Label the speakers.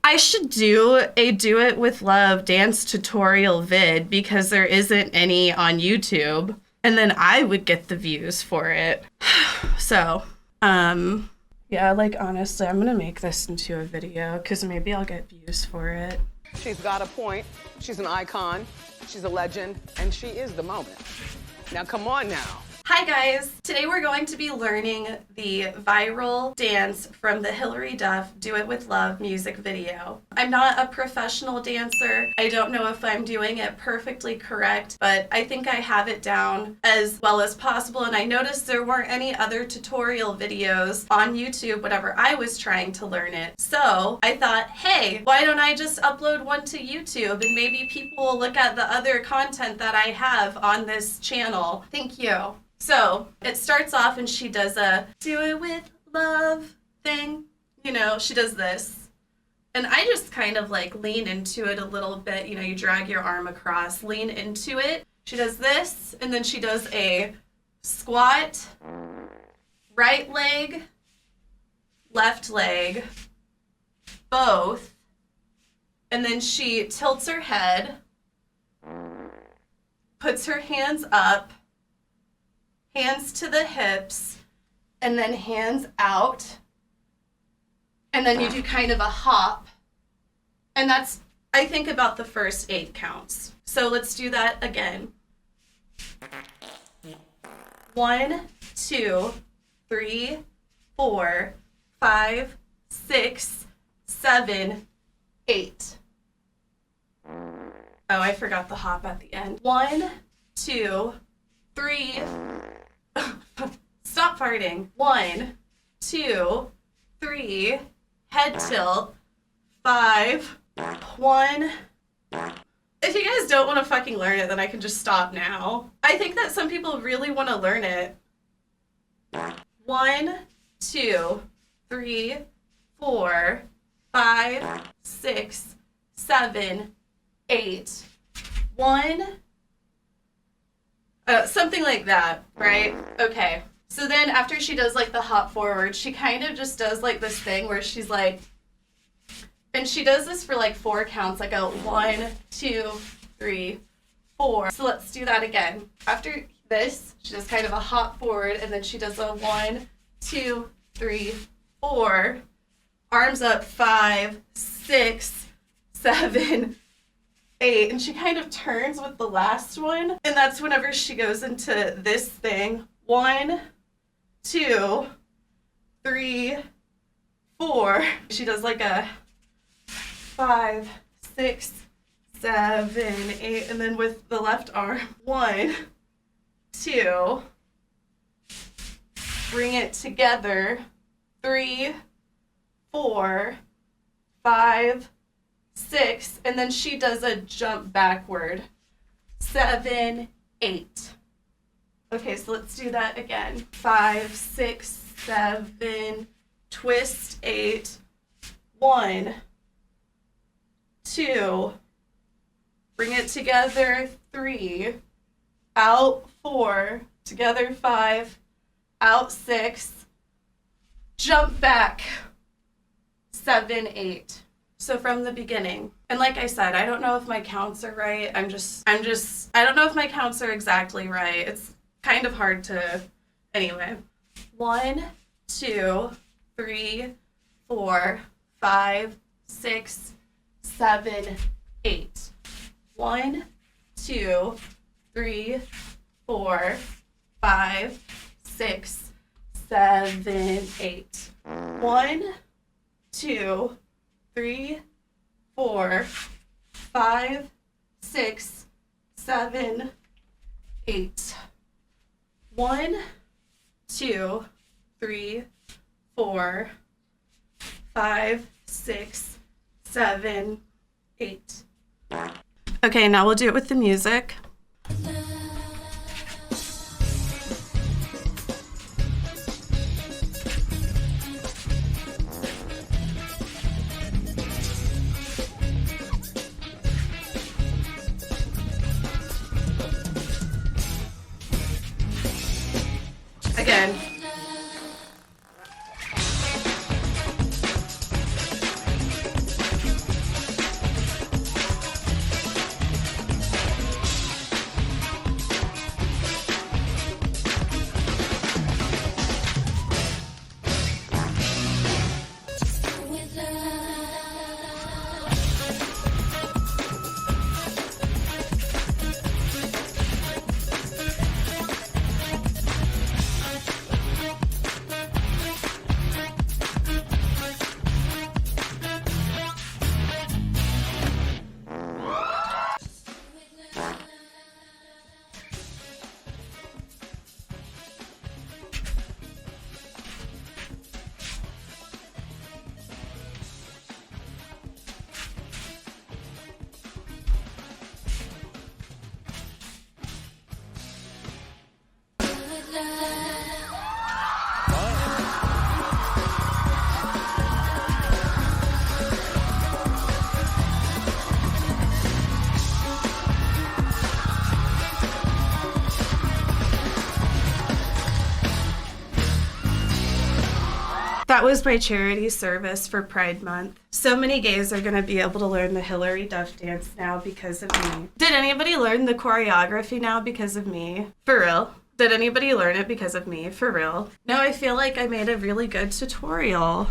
Speaker 1: I should do a Do It With Love dance tutorial vid because there isn't any on YouTube. And then I would get the views for it. So, yeah, like honestly, I'm gonna make this into a video because maybe I'll get views for it.
Speaker 2: She's got a point. She's an icon. She's a legend. And she is the moment. Now, come on now.
Speaker 1: Hi guys! Today we're going to be learning the viral dance from the Hilary Duff Do It With Love music video. I'm not a professional dancer. I don't know if I'm doing it perfectly correct, but I think I have it down as well as possible, and I noticed there weren't any other tutorial videos on YouTube whenever I was trying to learn it. So I thought, hey, why don't I just upload one to YouTube and maybe people will look at the other content that I have on this channel. Thank you. So it starts off and she does a do it with love thing. You know, she does this. And I just kind of like lean into it a little bit. You know, you drag your arm across, lean into it. She does this, and then she does a squat, right leg, left leg, both. And then she tilts her head, puts her hands up, hands to the hips, and then hands out. And then you do kind of a hop. And that's, I think, about the first 8 counts. So let's do that again. 1, 2, 3, 4, 5, 6, 7, 8. Oh, I forgot the hop at the end. 1, 2, 3. Stop farting. 1, 2, 3. Head tilt. 5. 1. If you guys don't want to fucking learn it, then I can just stop now. I think that some people really want to learn it. 1, 2, 3, 4, 5, 6, 7, 8. 1. Something like that, right? Okay. So then after she does like the hop forward, she kind of just does like this thing where she's like, and she does this for like 4 counts, like a 1, 2, 3, 4. So let's do that again. After this, she does kind of a hop forward, and then she does a 1, 2, 3, 4. Arms up, 5, 6, 7, 8, and she kind of turns with the last one, and that's whenever she goes into this thing. 1, 2, 3, 4. She does like a 5, 6, 7, 8, and then with the left arm. 1, 2, bring it together. 3, 4, 5, 6, and then she does a jump backward. 7, 8. Okay, so let's do that again. 5, 6, 7, twist 8. 1, 2, bring it together. 3, out 4, together 5, out 6, jump back. 7, 8. So from the beginning, and like I said, I don't know if my counts are right. I don't know if my counts are exactly right. It's kind of hard to, anyway. 1, 2, 3, 4, 5, 6, 7, 8. 1, 2, 3, 4, 5, 6, 7, 8. 1, 2, 3, 4, 5, 6, 7, 8. 1, 2, 3, 4, 5, 6, 7, 8. Okay, now we'll do it with the music. Again. That was my charity service for Pride Month. So many gays are going to be able to learn the Hilary Duff dance now because of me. Did anybody learn the choreography now because of me? For real? Did anybody learn it because of me? For real? No, I feel like I made a really good tutorial.